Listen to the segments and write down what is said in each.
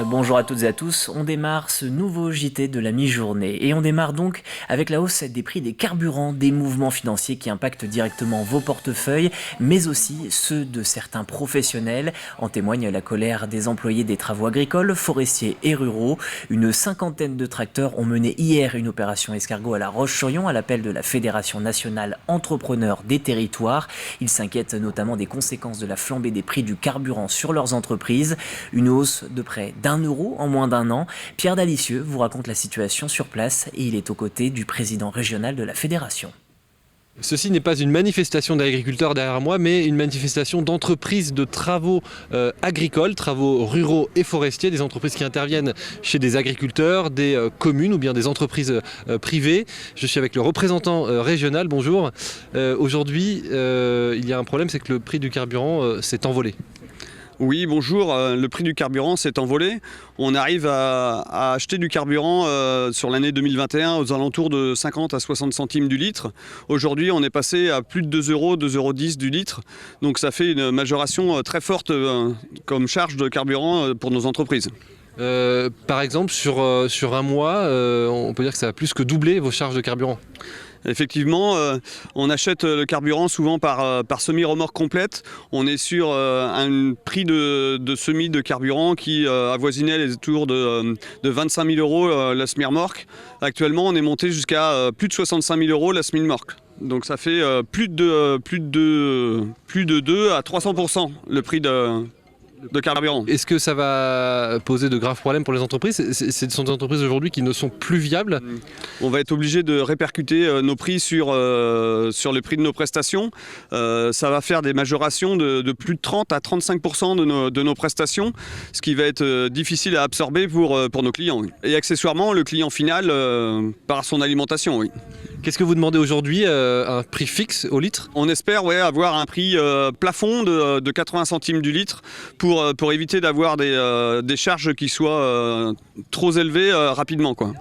bonjour à toutes et à tous. On démarre ce nouveau JT de la mi-journée et on démarre donc avec la hausse des prix des carburants, des mouvements financiers qui impactent directement vos portefeuilles, mais aussi ceux de certains professionnels. En témoigne la colère des employés des travaux agricoles, forestiers et ruraux. Une cinquantaine de tracteurs ont mené hier une opération escargot à La Roche-sur-Yon à l'appel de la Fédération nationale entrepreneurs des territoires. Ils s'inquiètent notamment des conséquences de la flambée des prix du carburant sur leurs entreprises. Une hausse de près d'1 € en moins d'un an. Pierre Dalicieux vous raconte la situation sur place et il est aux côtés du président régional de la fédération. Ceci n'est pas une manifestation d'agriculteurs derrière moi, mais une manifestation d'entreprises de travaux agricoles, travaux ruraux et forestiers, des entreprises qui interviennent chez des agriculteurs, des communes ou bien des entreprises privées. Je suis avec le représentant régional, bonjour. Aujourd'hui, il y a un problème, c'est que le prix du carburant s'est envolé. Oui, bonjour. Le prix du carburant s'est envolé. On arrive à acheter du carburant sur l'année 2021 aux alentours de 50 à 60 centimes du litre. Aujourd'hui, on est passé à plus de 2 €, 2,10 € du litre. Donc ça fait une majoration très forte comme charge de carburant pour nos entreprises. Par exemple, sur un mois, on peut dire que ça a plus que doublé vos charges de carburant. Effectivement, on achète le carburant souvent par semi-remorque complète. On est sur un prix de semis de carburant qui avoisinait les tours de 25 000 € la semi-remorque. Actuellement, on est monté jusqu'à plus de 65 000 € la semi-remorque. Donc ça fait plus de 2 à 300% le prix de carburant. Est-ce que ça va poser de graves problèmes pour les entreprises ? Ce sont des entreprises aujourd'hui qui ne sont plus viables. On va être obligé de répercuter nos prix sur le prix de nos prestations. Ça va faire des majorations de plus de 30 à 35% de nos prestations, ce qui va être difficile à absorber pour nos clients. Et accessoirement, le client final par son alimentation. Oui. Qu'est-ce que vous demandez aujourd'hui ? Un prix fixe au litre ? On espère avoir un prix plafond de 80 centimes du litre pour éviter d'avoir des charges qui soient trop élevées rapidement, quoi.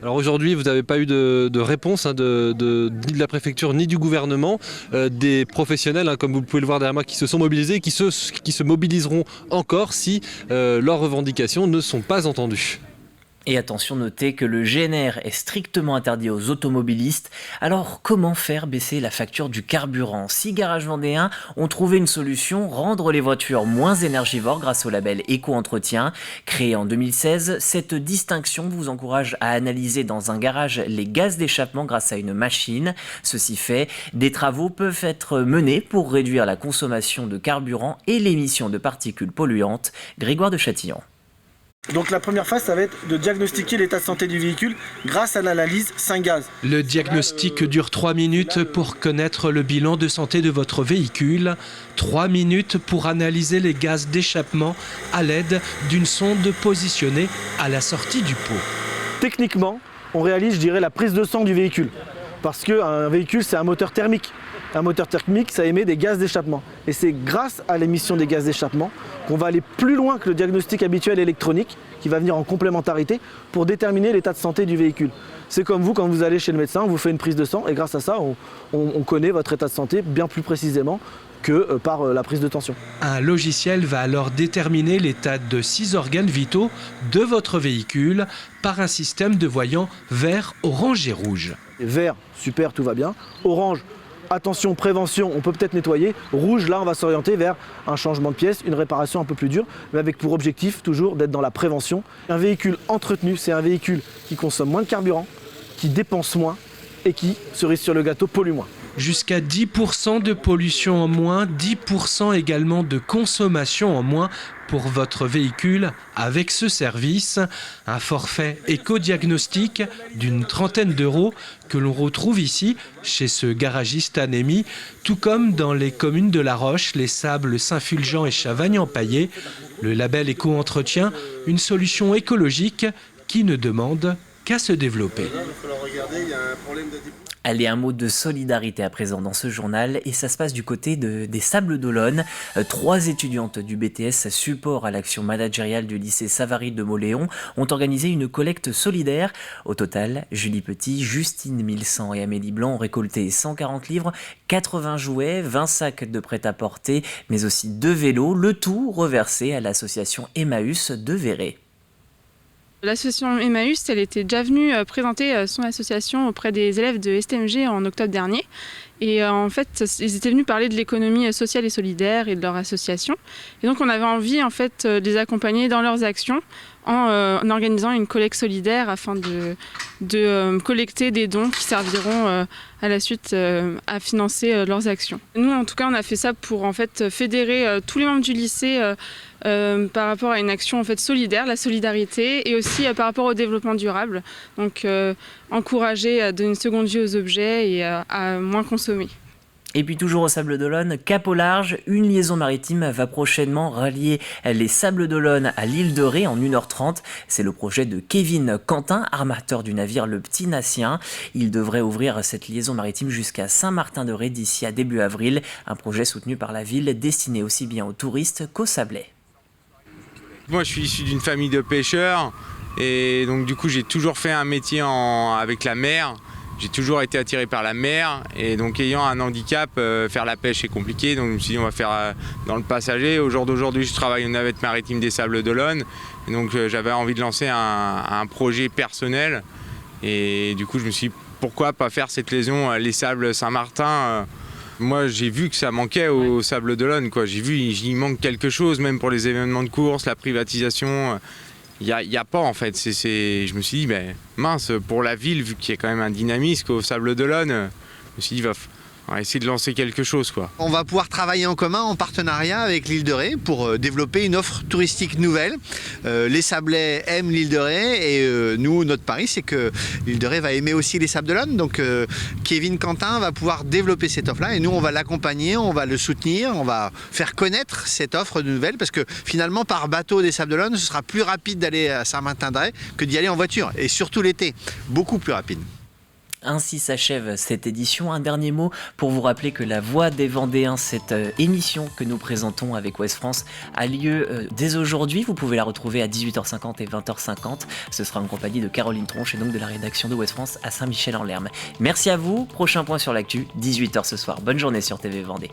Alors aujourd'hui, vous n'avez pas eu de réponse ni de la préfecture ni du gouvernement, des professionnels, comme vous pouvez le voir derrière moi, qui se sont mobilisés et qui se mobiliseront encore si leurs revendications ne sont pas entendues. Et attention, notez que le GNR est strictement interdit aux automobilistes. Alors, comment faire baisser la facture du carburant ? 6 garages vendéens ont trouvé une solution, rendre les voitures moins énergivores grâce au label Éco-Entretien. Créé en 2016, cette distinction vous encourage à analyser dans un garage les gaz d'échappement grâce à une machine. Ceci fait, des travaux peuvent être menés pour réduire la consommation de carburant et l'émission de particules polluantes. Grégoire de Châtillon. Donc la première phase, ça va être de diagnostiquer l'état de santé du véhicule grâce à l'analyse Saint-Gaz. Le diagnostic dure 3 minutes pour connaître le bilan de santé de votre véhicule. 3 minutes pour analyser les gaz d'échappement à l'aide d'une sonde positionnée à la sortie du pot. Techniquement, on réalise, la prise de sang du véhicule. Parce qu'un véhicule, c'est un moteur thermique. Un moteur thermique, ça émet des gaz d'échappement. Et c'est grâce à l'émission des gaz d'échappement qu'on va aller plus loin que le diagnostic habituel électronique, qui va venir en complémentarité, pour déterminer l'état de santé du véhicule. C'est comme vous, quand vous allez chez le médecin, on vous fait une prise de sang, et grâce à ça, on connaît votre état de santé bien plus précisément que par la prise de tension. Un logiciel va alors déterminer l'état de 6 organes vitaux de votre véhicule par un système de voyants vert, orange et rouge. Vert, super, tout va bien. Orange, attention, prévention, on peut peut-être nettoyer. Rouge, là, on va s'orienter vers un changement de pièce, une réparation un peu plus dure, mais avec pour objectif toujours d'être dans la prévention. Un véhicule entretenu, c'est un véhicule qui consomme moins de carburant, qui dépense moins et qui, cerise sur le gâteau, pollue moins. Jusqu'à 10% de pollution en moins, 10% également de consommation en moins pour votre véhicule avec ce service. Un forfait éco-diagnostic d'une 30aine d'euros que l'on retrouve ici chez ce garagiste Anémie, tout comme dans les communes de La Roche, Les Sables, Saint-Fulgent et Chavagne-en-Paillé. Le label Éco-Entretien, une solution écologique qui ne demande qu'à se développer. Allez, un mot de solidarité à présent dans ce journal et ça se passe du côté des Sables d'Olonne. 3 étudiantes du BTS support à l'action managériale du lycée Savary de Mauléon ont organisé une collecte solidaire. Au total, Julie Petit, Justine Milsan et Amélie Blanc ont récolté 140 livres, 80 jouets, 20 sacs de prêt-à-porter, mais aussi 2 vélos, le tout reversé à l'association Emmaüs de Véret. L'association Emmaüs, elle était déjà venue présenter son association auprès des élèves de STMG en octobre dernier. Et en fait, ils étaient venus parler de l'économie sociale et solidaire et de leur association. Et donc on avait envie en fait de les accompagner dans leurs actions en organisant une collecte solidaire afin de collecter des dons qui serviront à la suite à financer leurs actions. Nous en tout cas on a fait ça pour en fait fédérer tous les membres du lycée par rapport à une action en fait solidaire, la solidarité, et aussi par rapport au développement durable. Donc encourager à donner une seconde vie aux objets et à moins consommer. Et puis toujours au Sables d'Olonne, cap au large, une liaison maritime va prochainement rallier les Sables d'Olonne à l'île de Ré en 1h30. C'est le projet de Kevin Quentin, armateur du navire Le Petit Nassien. Il devrait ouvrir cette liaison maritime jusqu'à Saint-Martin-de-Ré d'ici à début avril. Un projet soutenu par la ville, destiné aussi bien aux touristes qu'aux Sablais. Moi je suis issu d'une famille de pêcheurs et donc du coup j'ai toujours fait un métier avec la mer. J'ai toujours été attiré par la mer et donc ayant un handicap, faire la pêche est compliqué. Donc je me suis dit on va faire dans le passager. Au jour d'aujourd'hui je travaille aux navettes maritimes des Sables d'Olonne. Et donc j'avais envie de lancer un projet personnel. Et du coup je me suis dit pourquoi pas faire cette liaison les Sables Saint-Martin. Moi j'ai vu que ça manquait aux Sables d'Olonne. J'ai vu il manque quelque chose même pour les événements de course, la privatisation. Il n'y a pas en fait, je me suis dit, mince, pour la ville, vu qu'il y a quand même un dynamisme au Sables d'Olonne, je me suis dit, on va essayer de lancer quelque chose. On va pouvoir travailler en commun, en partenariat avec l'île de Ré pour développer une offre touristique nouvelle. Les Sablais aiment l'île de Ré et nous, notre pari, c'est que l'île de Ré va aimer aussi les Sables d'Olonne. Donc Kevin Quentin va pouvoir développer cette offre-là et nous, on va l'accompagner, on va le soutenir, on va faire connaître cette offre nouvelle parce que finalement, par bateau des Sables d'Olonne, ce sera plus rapide d'aller à Saint-Martin-de-Ré que d'y aller en voiture et surtout l'été, beaucoup plus rapide. Ainsi s'achève cette édition. Un dernier mot pour vous rappeler que La Voix des Vendéens, cette émission que nous présentons avec Ouest France, a lieu dès aujourd'hui. Vous pouvez la retrouver à 18h50 et 20h50. Ce sera en compagnie de Caroline Tronche et donc de la rédaction de Ouest France à Saint-Michel-en-Lerme. Merci à vous. Prochain point sur l'actu, 18h ce soir. Bonne journée sur TV Vendée.